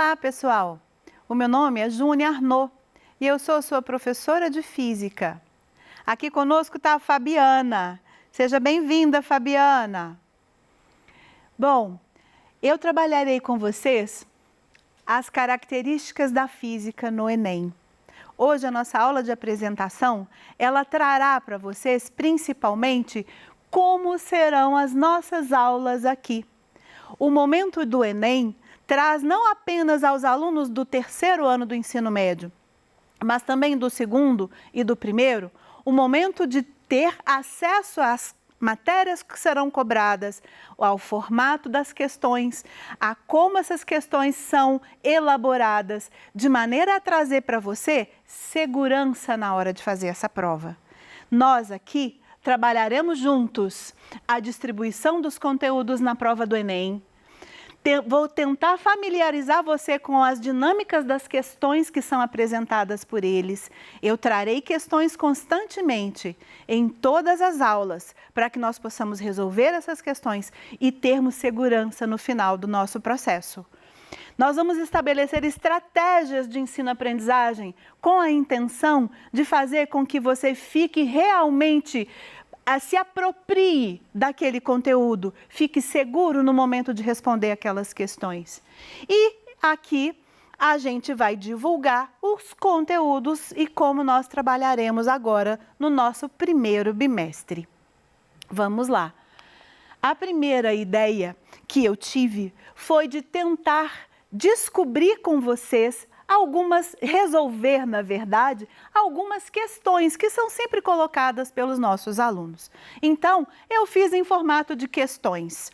Olá, pessoal! O meu nome é Júnia Arnaud e eu sou sua professora de Física. Aqui conosco está a Fabiana. Seja bem-vinda, Fabiana! Bom, eu trabalharei com vocês as características da física no Enem. Hoje a nossa aula de apresentação, ela trará para vocês principalmente como serão as nossas aulas aqui. O momento do Enem traz não apenas aos alunos do terceiro ano do ensino médio, mas também do segundo e do primeiro, o momento de ter acesso às matérias que serão cobradas, ao formato das questões, a como essas questões são elaboradas, de maneira a trazer para você segurança na hora de fazer essa prova. Nós aqui trabalharemos juntos a distribuição dos conteúdos na prova do Enem. Vou tentar familiarizar você com as dinâmicas das questões que são apresentadas por eles. Eu trarei questões constantemente em todas as aulas para que nós possamos resolver essas questões e termos segurança no final do nosso processo. Nós vamos estabelecer estratégias de ensino-aprendizagem com a intenção de fazer com que você fique realmente se aproprie daquele conteúdo, fique seguro no momento de responder aquelas questões. E aqui a gente vai divulgar os conteúdos e como nós trabalharemos agora no nosso primeiro bimestre. Vamos lá. A primeira ideia que eu tive foi de tentar descobrir com vocês resolver, na verdade, algumas questões que são sempre colocadas pelos nossos alunos. Então, eu fiz em formato de questões.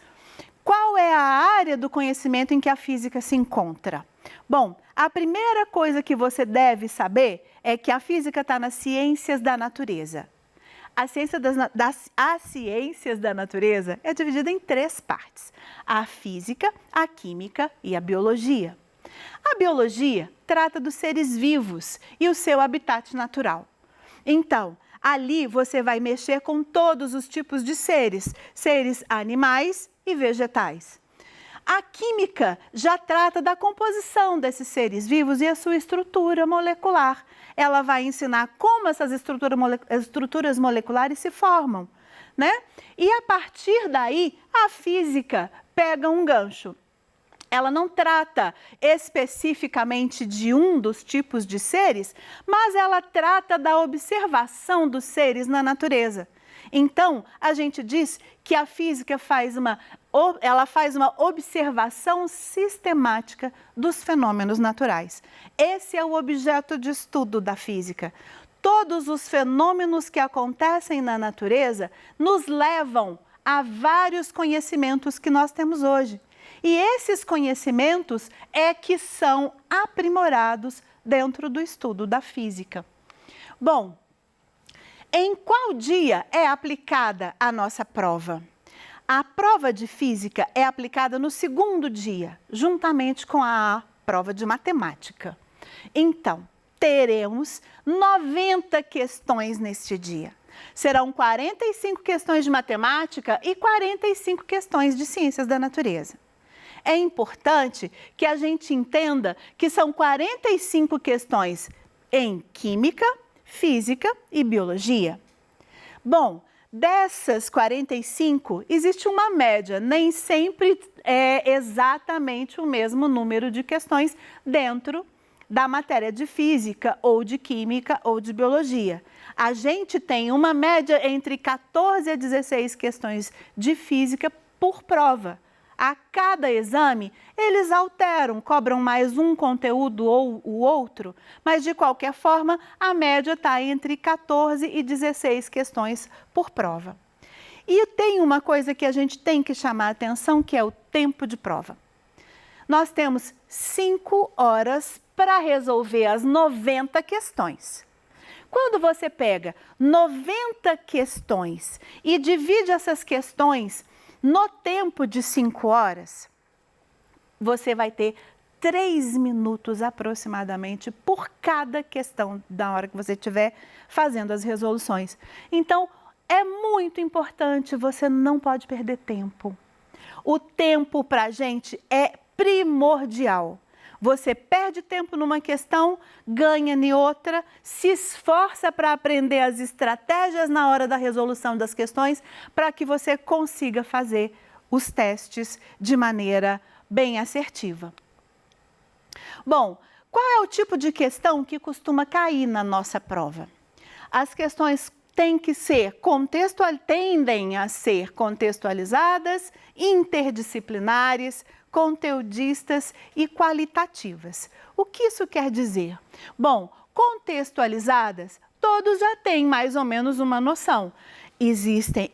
Qual é a área do conhecimento em que a física se encontra? Bom, a primeira coisa que você deve saber é que a física está nas ciências da natureza. A ciências da natureza é dividida em três partes: a física, a química e a biologia. A biologia trata dos seres vivos e o seu habitat natural. Então, ali você vai mexer com todos os tipos de seres animais e vegetais. A química já trata da composição desses seres vivos e a sua estrutura molecular. Ela vai ensinar como essas estruturas moleculares se formam, né? E a partir daí, a física pega um gancho. Ela não trata especificamente de um dos tipos de seres, mas ela trata da observação dos seres na natureza. Então, a gente diz que a física faz uma observação sistemática dos fenômenos naturais. Esse é o objeto de estudo da física. Todos os fenômenos que acontecem na natureza nos levam a vários conhecimentos que nós temos hoje. E esses conhecimentos é que são aprimorados dentro do estudo da física. Bom, em qual dia é aplicada a nossa prova? A prova de física é aplicada no segundo dia, juntamente com a prova de matemática. Então, teremos 90 questões neste dia. Serão 45 questões de matemática e 45 questões de ciências da natureza. É importante que a gente entenda que são 45 questões em química, física e biologia. Bom, dessas 45, existe uma média, nem sempre é exatamente o mesmo número de questões dentro da matéria de física ou de química ou de biologia. A gente tem uma média entre 14 a 16 questões de física por prova. A cada exame, eles alteram, cobram mais um conteúdo ou o outro, mas de qualquer forma, a média está entre 14 e 16 questões por prova. E tem uma coisa que a gente tem que chamar a atenção, que é o tempo de prova. Nós temos 5 horas para resolver as 90 questões. Quando você pega 90 questões e divide essas questões no tempo de 5 horas, você vai ter 3 minutos aproximadamente por cada questão da hora que você estiver fazendo as resoluções. Então, é muito importante, você não pode perder tempo. O tempo para a gente é primordial. Você perde tempo numa questão, ganha em outra, se esforça para aprender as estratégias na hora da resolução das questões, para que você consiga fazer os testes de maneira bem assertiva. Bom, qual é o tipo de questão que costuma cair na nossa prova? As questões tendem a ser contextualizadas, interdisciplinares, conteudistas e qualitativas. O que isso quer dizer? Bom, contextualizadas, todos já têm mais ou menos uma noção. Existem,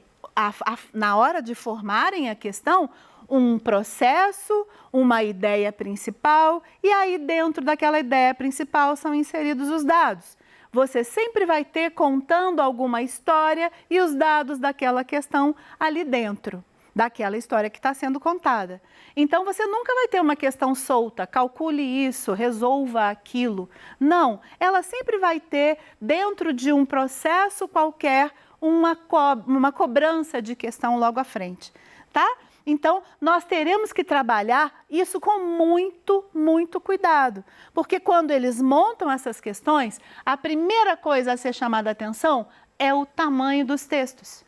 na hora de formarem a questão, um processo, uma ideia principal, e aí dentro daquela ideia principal são inseridos os dados. Você sempre vai ter contando alguma história e os dados daquela questão ali dentro, daquela história que está sendo contada. Então, você nunca vai ter uma questão solta, calcule isso, resolva aquilo. Não, ela sempre vai ter, dentro de um processo qualquer, uma cobrança de questão logo à frente, tá? Então, nós teremos que trabalhar isso com muito cuidado, porque quando eles montam essas questões, a primeira coisa a ser chamada a atenção é o tamanho dos textos.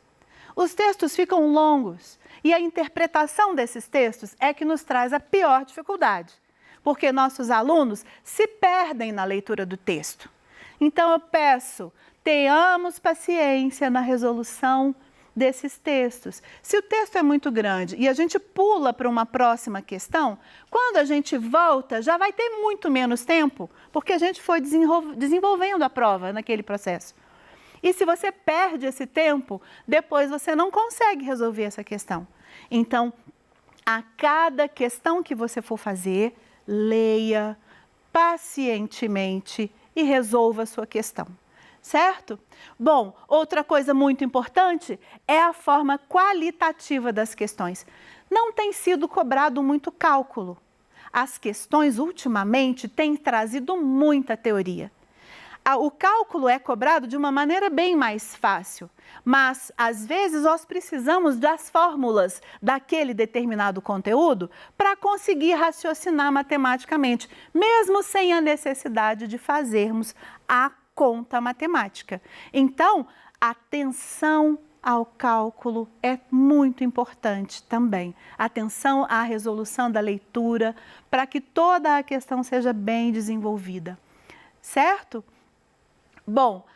Os textos ficam longos e a interpretação desses textos é que nos traz a pior dificuldade, porque nossos alunos se perdem na leitura do texto. Então, eu peço, tenhamos paciência na resolução desses textos. Se o texto é muito grande e a gente pula para uma próxima questão, quando a gente volta já vai ter muito menos tempo, porque a gente foi desenvolvendo a prova naquele processo. E se você perde esse tempo, depois você não consegue resolver essa questão. Então, a cada questão que você for fazer, leia pacientemente e resolva a sua questão. Certo? Bom, outra coisa muito importante é a forma qualitativa das questões. Não tem sido cobrado muito cálculo. As questões, ultimamente, têm trazido muita teoria. O cálculo é cobrado de uma maneira bem mais fácil, mas, às vezes, nós precisamos das fórmulas daquele determinado conteúdo para conseguir raciocinar matematicamente, mesmo sem a necessidade de fazermos a conta matemática. Então, atenção ao cálculo é muito importante também. Atenção à resolução da leitura, para que toda a questão seja bem desenvolvida. Certo? Bom,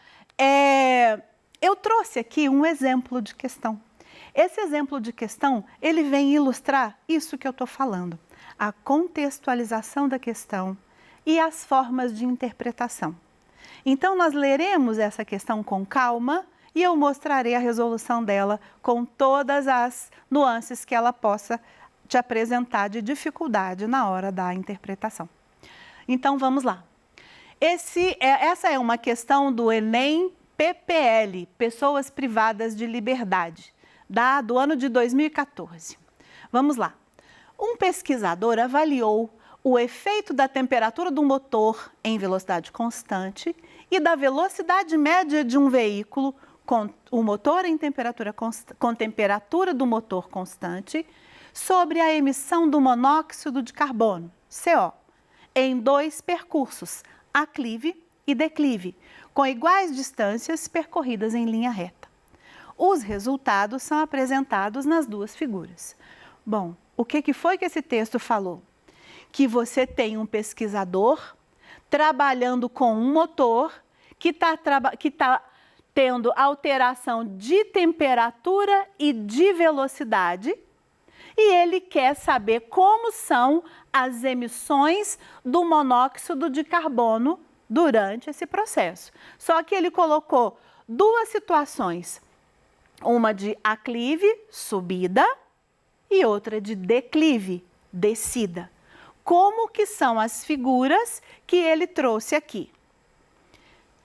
eu trouxe aqui um exemplo de questão. Esse exemplo de questão, ele vem ilustrar isso que eu estou falando. A contextualização da questão e as formas de interpretação. Então, nós leremos essa questão com calma e eu mostrarei a resolução dela com todas as nuances que ela possa te apresentar de dificuldade na hora da interpretação. Então, vamos lá. Essa é uma questão do Enem PPL, Pessoas Privadas de Liberdade, do ano de 2014. Vamos lá. Um pesquisador avaliou o efeito da temperatura do motor em velocidade constante e da velocidade média de um veículo com o motor com temperatura do motor constante sobre a emissão do monóxido de carbono, CO, em 2 percursos, aclive e declive, com iguais distâncias percorridas em linha reta. Os resultados são apresentados nas 2 figuras. Bom, o que foi que esse texto falou? Que você tem um pesquisador trabalhando com um motor que está tendo alteração de temperatura e de velocidade e ele quer saber como são as emissões do monóxido de carbono durante esse processo. Só que ele colocou 2 situações, uma de aclive, subida, e outra de declive, descida. Como que são as figuras que ele trouxe aqui?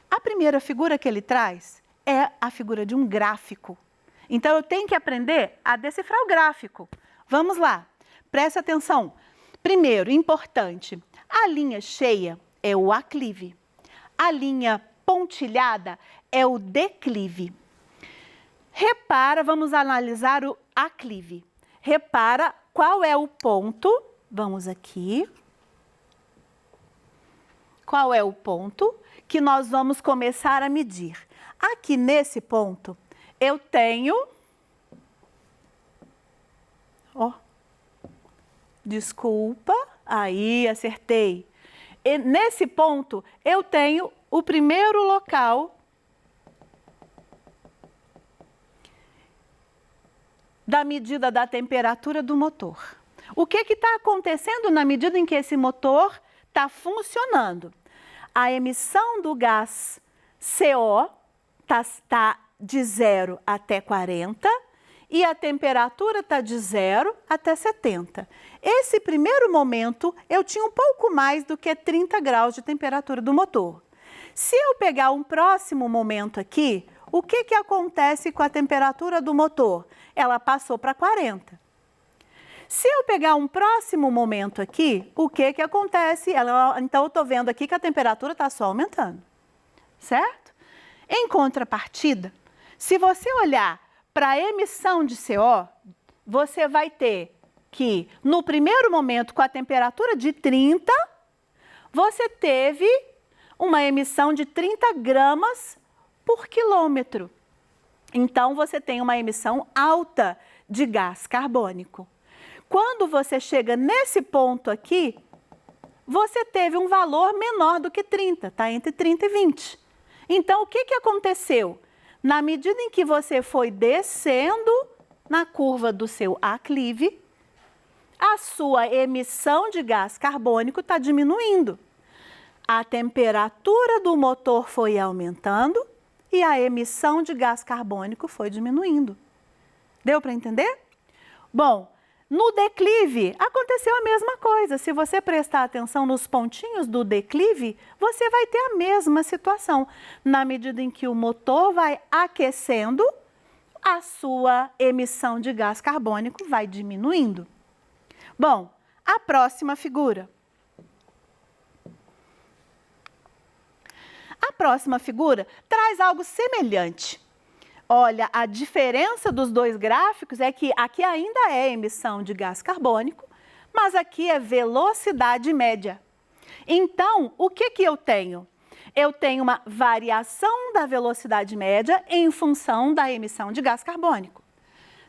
A primeira figura que ele traz é a figura de um gráfico. Então, eu tenho que aprender a decifrar o gráfico. Vamos lá, presta atenção. Primeiro, importante, a linha cheia é o aclive. A linha pontilhada é o declive. Repara, vamos analisar o aclive. Repara qual é o ponto. Vamos aqui. qual é o ponto que nós vamos começar a medir. Aqui nesse ponto, eu tenho... Ó, desculpa, aí acertei. E nesse ponto, eu tenho o primeiro local da medida da temperatura do motor. O que está acontecendo na medida em que esse motor está funcionando? A emissão do gás CO está de 0 até 40 e a temperatura está de 0 até 70. Esse primeiro momento, eu tinha um pouco mais do que 30 graus de temperatura do motor. Se eu pegar um próximo momento aqui, o que acontece com a temperatura do motor? Ela passou para 40. Se eu pegar um próximo momento aqui, o que acontece? Então, eu estou vendo aqui que a temperatura está só aumentando, certo? Em contrapartida, se você olhar para a emissão de CO, você vai ter que, no primeiro momento, com a temperatura de 30, você teve uma emissão de 30 gramas por quilômetro. Então, você tem uma emissão alta de gás carbônico. Quando você chega nesse ponto aqui, você teve um valor menor do que 30, está entre 30 e 20. Então, o que aconteceu? Na medida em que você foi descendo na curva do seu aclive, a sua emissão de gás carbônico está diminuindo. A temperatura do motor foi aumentando e a emissão de gás carbônico foi diminuindo. Deu para entender? Bom, no declive aconteceu a mesma coisa. Se você prestar atenção nos pontinhos do declive, você vai ter a mesma situação. Na medida em que o motor vai aquecendo, a sua emissão de gás carbônico vai diminuindo. Bom, a próxima figura. A próxima figura traz algo semelhante. Olha, a diferença dos dois gráficos é que aqui ainda é emissão de gás carbônico, mas aqui é velocidade média. Então, o que eu tenho? Eu tenho uma variação da velocidade média em função da emissão de gás carbônico.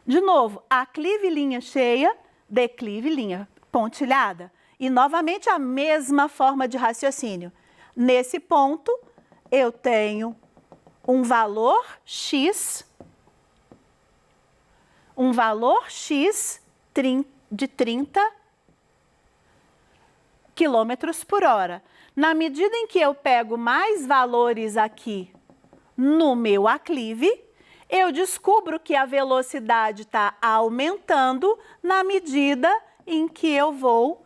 De novo, aclive linha cheia, declive linha pontilhada. E novamente a mesma forma de raciocínio. Nesse ponto, eu tenho um valor X de 30 quilômetros por hora. Na medida em que eu pego mais valores aqui no meu aclive, eu descubro que a velocidade está aumentando na medida em que eu vou...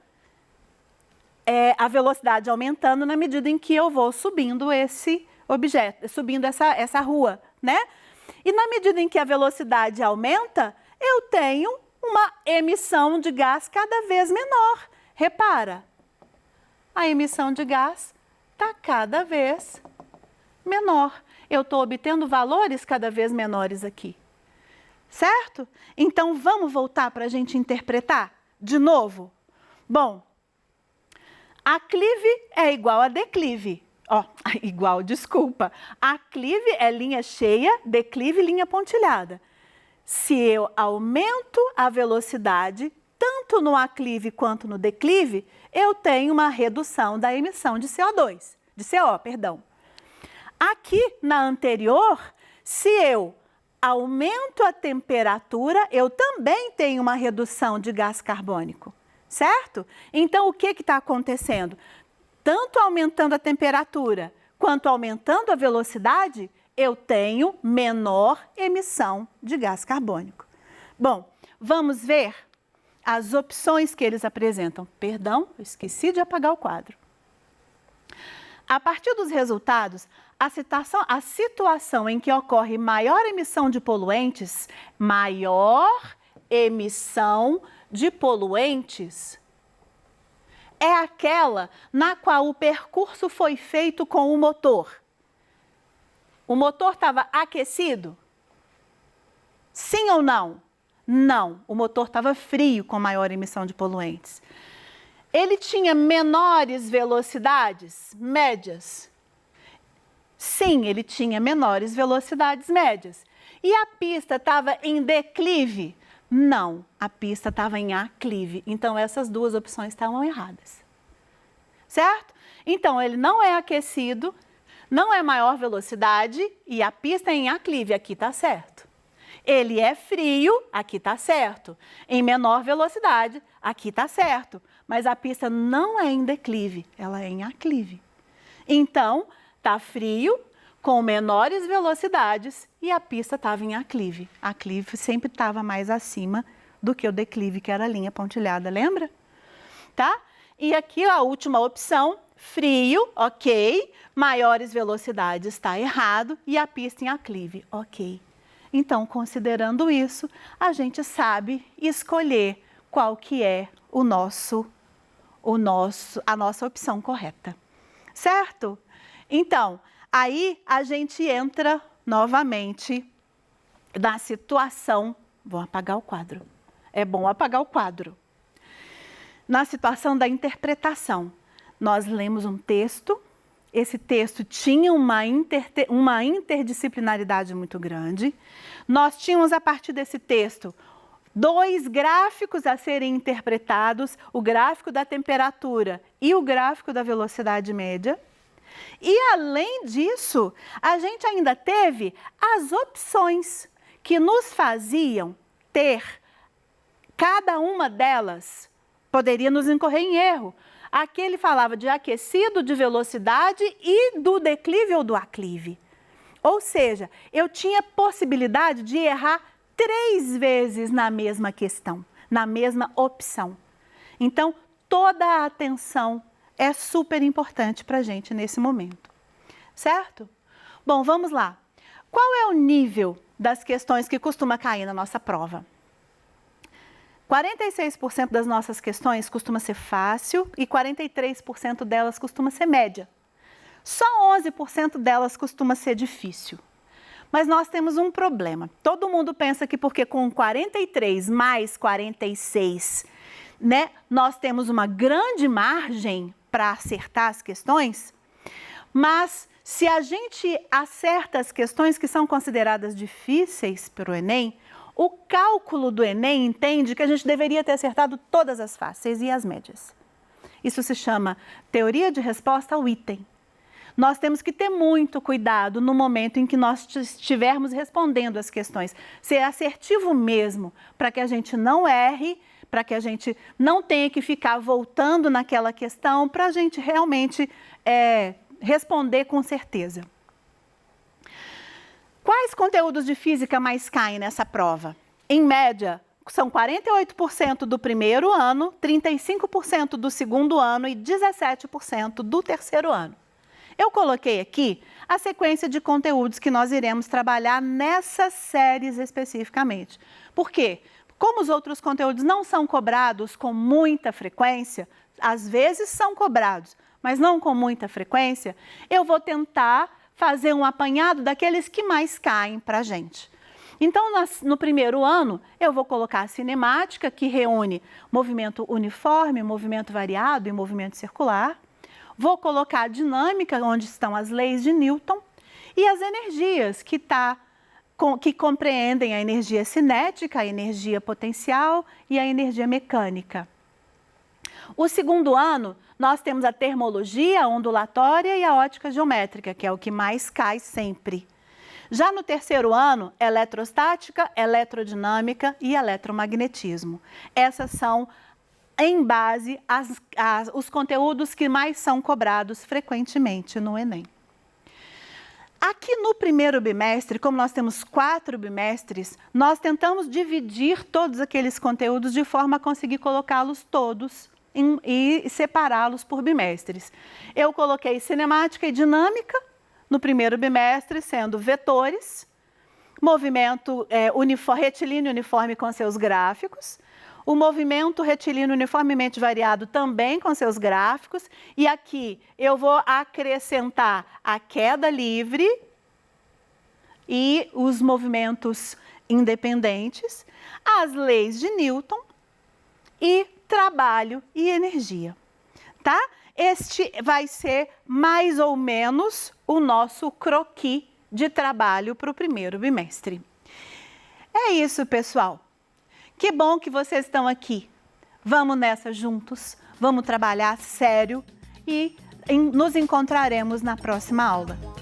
a velocidade aumentando na medida em que eu vou subindo esse objeto, subindo essa rua, né? E na medida em que a velocidade aumenta, eu tenho uma emissão de gás cada vez menor. Repara, a emissão de gás está cada vez menor. Eu estou obtendo valores cada vez menores aqui, certo? Então, vamos voltar para a gente interpretar de novo? Bom, aclive é igual a declive. Aclive é linha cheia, declive linha pontilhada. Se eu aumento a velocidade, tanto no aclive quanto no declive, eu tenho uma redução da emissão de CO2, de CO, perdão. Aqui na anterior, se eu aumento a temperatura, eu também tenho uma redução de gás carbônico, certo? Então, o que está acontecendo? Tanto aumentando a temperatura quanto aumentando a velocidade, eu tenho menor emissão de gás carbônico. Bom, vamos ver as opções que eles apresentam. Perdão, eu esqueci de apagar o quadro. A partir dos resultados, a situação em que ocorre maior emissão de poluentes, é aquela na qual o percurso foi feito com o motor. O motor estava aquecido? Sim ou não? Não, o motor estava frio com maior emissão de poluentes. Ele tinha menores velocidades médias? Sim, ele tinha menores velocidades médias. E a pista estava em declive? Não, a pista estava em aclive. Então, essas duas opções estavam erradas. Certo? Então, ele não é aquecido, não é maior velocidade e a pista é em aclive, aqui está certo. Ele é frio, aqui está certo. Em menor velocidade, aqui está certo. Mas a pista não é em declive, ela é em aclive. Então, está frio, com menores velocidades e a pista estava em aclive. A aclive sempre estava mais acima do que o declive, que era a linha pontilhada, lembra? Tá? E aqui a última opção, frio, ok. Maiores velocidades, está errado. E a pista em aclive, ok. Então, considerando isso, a gente sabe escolher qual que é a nossa opção correta. Certo? Então, aí a gente entra novamente na situação... Vou apagar o quadro. É bom apagar o quadro. Na situação da interpretação. Nós lemos um texto, esse texto tinha uma interdisciplinaridade muito grande. Nós tínhamos, a partir desse texto, 2 gráficos a serem interpretados, o gráfico da temperatura e o gráfico da velocidade média. E, além disso, a gente ainda teve as opções que nos faziam ter, cada uma delas poderia nos incorrer em erro. Aqui ele falava de aquecido, de velocidade e do declive ou do aclive. Ou seja, eu tinha possibilidade de errar 3 vezes na mesma questão, na mesma opção. Então, toda a atenção é super importante para a gente nesse momento, certo? Bom, vamos lá. Qual é o nível das questões que costuma cair na nossa prova? 46% das nossas questões costuma ser fácil e 43% delas costuma ser média. Só 11% delas costuma ser difícil. Mas nós temos um problema. Todo mundo pensa que porque com 43 mais 46, né, nós temos uma grande margem para acertar as questões, mas se a gente acerta as questões que são consideradas difíceis para o Enem, o cálculo do Enem entende que a gente deveria ter acertado todas as fáceis e as médias. Isso se chama teoria de resposta ao item. Nós temos que ter muito cuidado no momento em que nós estivermos respondendo as questões. Ser assertivo mesmo, para que a gente não erre, para que a gente não tenha que ficar voltando naquela questão, para a gente realmente responder com certeza. Quais conteúdos de física mais caem nessa prova? Em média, são 48% do primeiro ano, 35% do segundo ano e 17% do terceiro ano. Eu coloquei aqui a sequência de conteúdos que nós iremos trabalhar nessas séries especificamente. Por quê? Como os outros conteúdos não são cobrados com muita frequência, às vezes são cobrados, mas não com muita frequência, eu vou tentar fazer um apanhado daqueles que mais caem para a gente. Então, no primeiro ano, eu vou colocar a cinemática, que reúne movimento uniforme, movimento variado e movimento circular. Vou colocar a dinâmica, onde estão as leis de Newton, e as energias, que compreendem a energia cinética, a energia potencial e a energia mecânica. O segundo ano, nós temos a termologia, a ondulatória e a ótica geométrica, que é o que mais cai sempre. Já no terceiro ano, eletrostática, eletrodinâmica e eletromagnetismo. Essas são, em base, os conteúdos que mais são cobrados frequentemente no Enem. Aqui no primeiro bimestre, como nós temos 4 bimestres, nós tentamos dividir todos aqueles conteúdos de forma a conseguir colocá-los todos e separá-los por bimestres. Eu coloquei cinemática e dinâmica no primeiro bimestre, sendo vetores, movimento retilíneo uniforme com seus gráficos, o movimento retilíneo uniformemente variado também com seus gráficos, e aqui eu vou acrescentar a queda livre e os movimentos independentes, as leis de Newton e trabalho e energia. tá? Este vai ser mais ou menos o nosso croquis de trabalho para o primeiro bimestre. É isso, pessoal. Que bom que vocês estão aqui. Vamos nessa juntos, vamos trabalhar sério e nos encontraremos na próxima aula.